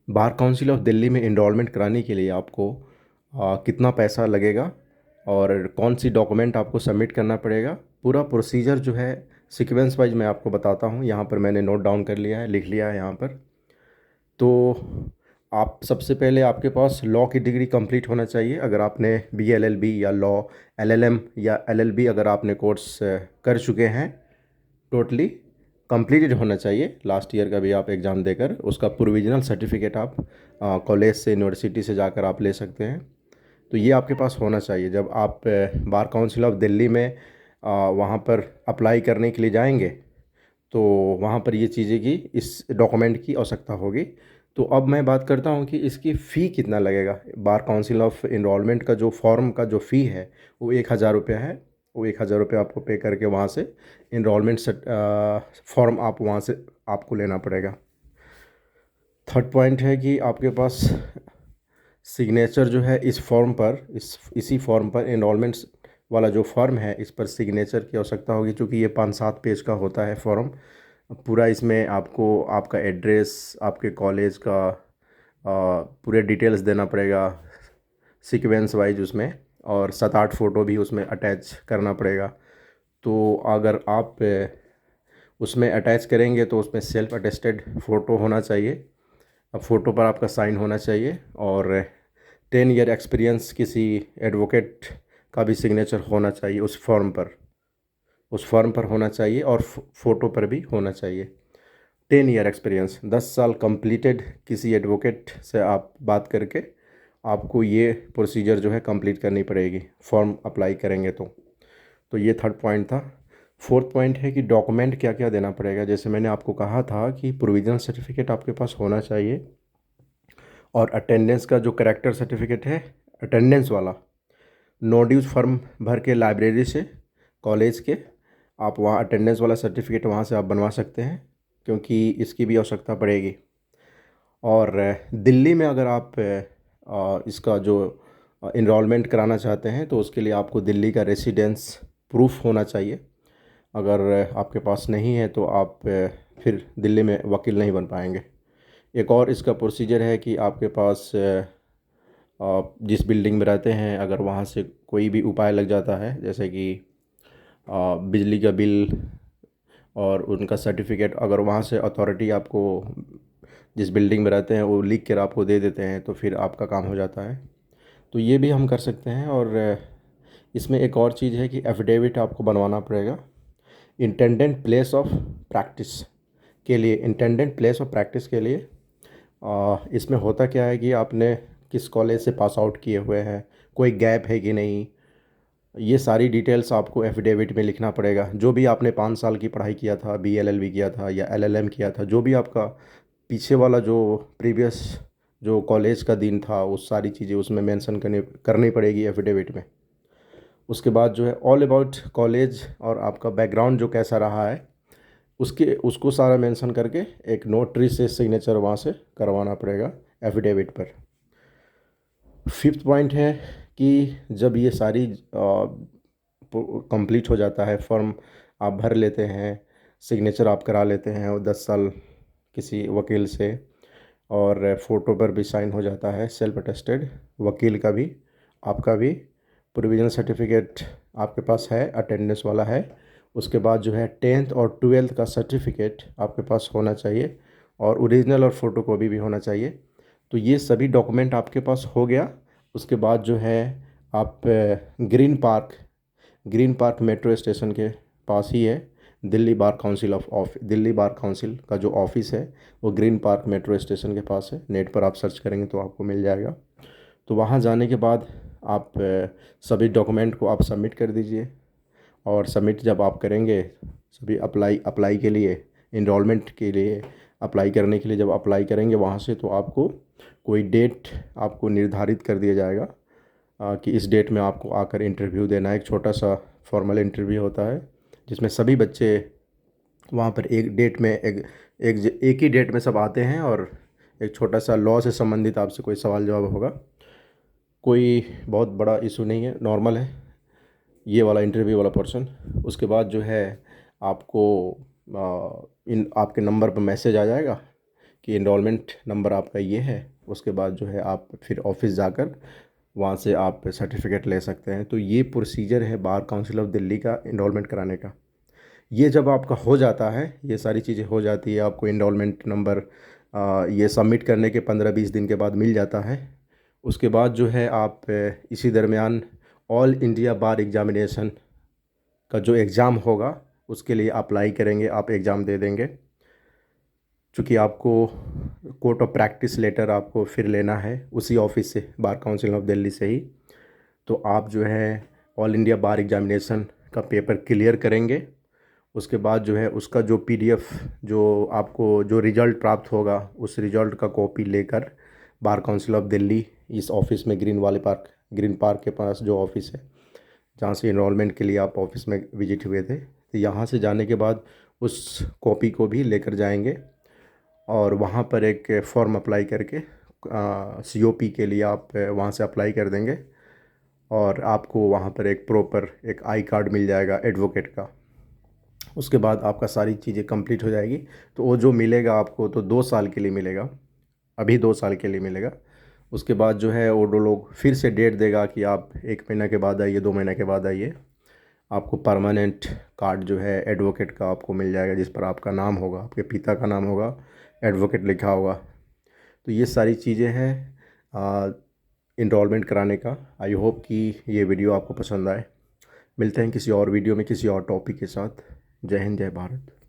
Bar council of Delhi में enrolment कराने के लिए आपको कितना पैसा लगेगा और कौन सी डॉक्यूमेंट आपको सबमिट करना पड़ेगा, पूरा प्रोसीजर जो है सीक्वेंस वाइज मैं आपको बताता हूँ। यहाँ पर मैंने नोट डाउन कर लिया है, लिख लिया है यहाँ पर। तो आप सबसे पहले आपके पास लॉ की डिग्री कंप्लीट होना चाहिए। अगर आपने बी एल एल बी या लॉ एल एल एम या एल एल बी अगर आपने कोर्स कर चुके हैं, टोटली कंप्लीटेड होना चाहिए। लास्ट ईयर का भी आप एग्ज़ाम देकर उसका प्रोविजनल सर्टिफिकेट आप कॉलेज से यूनिवर्सिटी से जाकर आप ले सकते हैं। तो ये आपके पास होना चाहिए। जब आप बार काउंसिल ऑफ दिल्ली में वहाँ पर अप्लाई करने के लिए जाएंगे तो वहाँ पर ये चीज़ें की इस डॉक्यूमेंट की आवश्यकता होगी। तो अब मैं बात करता हूँ कि इसकी फ़ी कितना लगेगा। बार काउंसिल ऑफ इनरोलमेंट का जो फॉर्म का जो फ़ी है वो 1,000 रुपये है। वो 1,000 रुपये आपको पे करके वहाँ से इनरोलमेंट फॉर्म आप वहाँ से आपको लेना पड़ेगा। थर्ड पॉइंट है कि आपके पास सिग्नेचर जो है इस फॉर्म पर, इसी फॉर्म पर इनरोलमेंट वाला जो फॉर्म है इस पर सिग्नेचर की आवश्यकता होगी, क्योंकि ये 5-7 पेज का होता है फॉर्म पूरा। इसमें आपको आपका एड्रेस, आपके कॉलेज का पूरे डिटेल्स देना पड़ेगा सीक्वेंस वाइज उसमें, और 7-8 फ़ोटो भी उसमें अटैच करना पड़ेगा। तो अगर आप उसमें अटैच करेंगे तो उसमें सेल्फ अटेस्टेड फ़ोटो होना चाहिए। अब फ़ोटो पर आपका साइन होना चाहिए, और 10 ईयर एक्सपीरियंस किसी एडवोकेट का भी सिग्नेचर होना चाहिए उस फॉर्म पर होना चाहिए, और फ़ोटो पर भी होना चाहिए। 10 ईयर एक्सपीरियंस, 10 साल कंप्लीटेड किसी एडवोकेट से आप बात करके आपको ये प्रोसीजर जो है कंप्लीट करनी पड़ेगी फॉर्म अप्लाई करेंगे तो ये थर्ड पॉइंट था। फोर्थ पॉइंट है कि डॉक्यूमेंट क्या क्या देना पड़ेगा। जैसे मैंने आपको कहा था कि प्रोविजनल सर्टिफिकेट आपके पास होना चाहिए, और अटेंडेंस का जो करेक्टर सर्टिफिकेट है अटेंडेंस वाला, नो ड्यूज फॉर्म भर के लाइब्रेरी से कॉलेज के आप वहाँ अटेंडेंस वाला सर्टिफिकेट वहाँ से आप बनवा सकते हैं, क्योंकि इसकी भी आवश्यकता पड़ेगी। और दिल्ली में अगर आप इसका जो इनरोलमेंट कराना चाहते हैं तो उसके लिए आपको दिल्ली का रेसिडेंस प्रूफ होना चाहिए। अगर आपके पास नहीं है तो आप फिर दिल्ली में वकील नहीं बन पाएंगे। एक और इसका प्रोसीजर है कि आपके पास आप जिस बिल्डिंग में रहते हैं अगर वहाँ से कोई भी उपाय लग जाता है, जैसे कि बिजली का बिल और उनका सर्टिफिकेट, अगर वहाँ से अथॉरिटी आपको जिस बिल्डिंग में रहते हैं वो लिख कर आपको दे देते हैं तो फिर आपका काम हो जाता है। तो ये भी हम कर सकते हैं। और इसमें एक और चीज़ है कि एफिडेविट आपको बनवाना पड़ेगा इंटेंडेंट प्लेस ऑफ प्रैक्टिस के लिए। इंटेंडेंट प्लेस ऑफ प्रैक्टिस के लिए इसमें होता क्या है कि आपने किस कॉलेज से पास आउट किए हुए हैं, कोई गैप है कि नहीं, ये सारी डिटेल्स आपको एफिडेविट में लिखना पड़ेगा। जो भी आपने 5 साल की पढ़ाई किया था, BLLB किया था या LLM किया था, जो भी आपका पीछे वाला जो प्रीवियस जो कॉलेज का दिन था, वो सारी चीज़ें उसमें मेंशन करनी पड़ेगी एफिडेविट में। उसके बाद जो है ऑल अबाउट कॉलेज और आपका बैकग्राउंड जो कैसा रहा है उसको सारा मेंशन करके एक नोटरी से सिग्नेचर वहाँ से करवाना पड़ेगा एफिडेविट पर। फिफ्थ पॉइंट है कि जब ये सारी कंप्लीट हो जाता है, फॉर्म आप भर लेते हैं, सिग्नेचर आप करा लेते हैं और 10 साल किसी वकील से, और फ़ोटो पर भी साइन हो जाता है सेल्फ अटेस्टेड, वकील का भी आपका भी प्रोविजनल सर्टिफिकेट आपके पास है, अटेंडेंस वाला है। उसके बाद जो है 10th और 12th का सर्टिफिकेट आपके पास होना चाहिए, और ओरिजिनल और फ़ोटोकॉपी भी होना चाहिए। तो ये सभी डॉक्यूमेंट आपके पास हो गया। उसके बाद जो है आप ग्रीन पार्क मेट्रो स्टेशन के पास ही है दिल्ली बार काउंसिल का जो ऑफिस है वो ग्रीन पार्क मेट्रो स्टेशन के पास है। नेट पर आप सर्च करेंगे तो आपको मिल जाएगा। तो वहाँ जाने के बाद आप सभी डॉक्यूमेंट को आप सबमिट कर दीजिए, और सबमिट जब आप करेंगे सभी अप्लाई के लिए, इनरोलमेंट के लिए अप्लाई करने के लिए जब अप्लाई करेंगे वहाँ से, तो आपको कोई डेट आपको निर्धारित कर दिया जाएगा कि इस डेट में आपको आकर इंटरव्यू देना है। एक छोटा सा फॉर्मल इंटरव्यू होता है जिसमें सभी बच्चे वहाँ पर एक डेट में एक ही डेट में सब आते हैं, और एक छोटा सा लॉ से संबंधित आपसे कोई सवाल जवाब होगा। कोई बहुत बड़ा इशू नहीं है, नॉर्मल है ये वाला इंटरव्यू वाला पर्सन। उसके बाद जो है आपको इन आपके नंबर पर मैसेज आ जाएगा कि इनरोलमेंट नंबर आपका ये है। उसके बाद जो है आप फिर ऑफिस जाकर वहाँ से आप सर्टिफिकेट ले सकते हैं। तो ये प्रोसीजर है बार काउंसिल ऑफ दिल्ली का इनरोलमेंट कराने का। ये जब आपका हो जाता है, ये सारी चीज़ें हो जाती है, आपको इनरोलमेंट नंबर ये सबमिट करने के 15-20 दिन के बाद मिल जाता है। उसके बाद जो है आप इसी दरमियान ऑल इंडिया बार एग्ज़ामिनेशन का जो एग्ज़ाम होगा उसके लिए अप्लाई करेंगे, आप एग्ज़ाम दे देंगे। चूँकि आपको कोर्ट ऑफ प्रैक्टिस लेटर आपको फिर लेना है उसी ऑफिस से, बार काउंसिल ऑफ दिल्ली से ही। तो आप जो है ऑल इंडिया बार एग्ज़ामिनेशन का पेपर क्लियर करेंगे। उसके बाद जो है उसका जो पीडीएफ, जो आपको जो रिज़ल्ट प्राप्त होगा उस रिज़ल्ट का कॉपी लेकर बार काउंसिल ऑफ दिल्ली इस ऑफिस में ग्रीन पार्क के पास जो ऑफिस है जहाँ से इनरोलमेंट के लिए आप ऑफिस में विजिट हुए थे, तो यहाँ से जाने के बाद उस कॉपी को भी लेकर जाएंगे और वहाँ पर एक फॉर्म अप्लाई करके सीओपी के लिए आप वहाँ से अप्लाई कर देंगे और आपको वहाँ पर एक प्रॉपर एक आई कार्ड मिल जाएगा एडवोकेट का। उसके बाद आपका सारी चीज़ें कंप्लीट हो जाएगी। तो वो जो मिलेगा आपको तो 2 साल के लिए मिलेगा, अभी 2 साल के लिए मिलेगा। उसके बाद जो है वो लोग फिर से डेट देगा कि आप 1 महीना के बाद आइए, 2 महीने के बाद आइए। आपको परमानेंट कार्ड जो है एडवोकेट का आपको मिल जाएगा, जिस पर आपका नाम होगा, आपके पिता का नाम होगा, एडवोकेट लिखा होगा। तो ये सारी चीज़ें हैं इनरोलमेंट कराने का। आई होप कि ये वीडियो आपको पसंद आए। मिलते हैं किसी और वीडियो में किसी और टॉपिक के साथ। जय हिंद, जय भारत।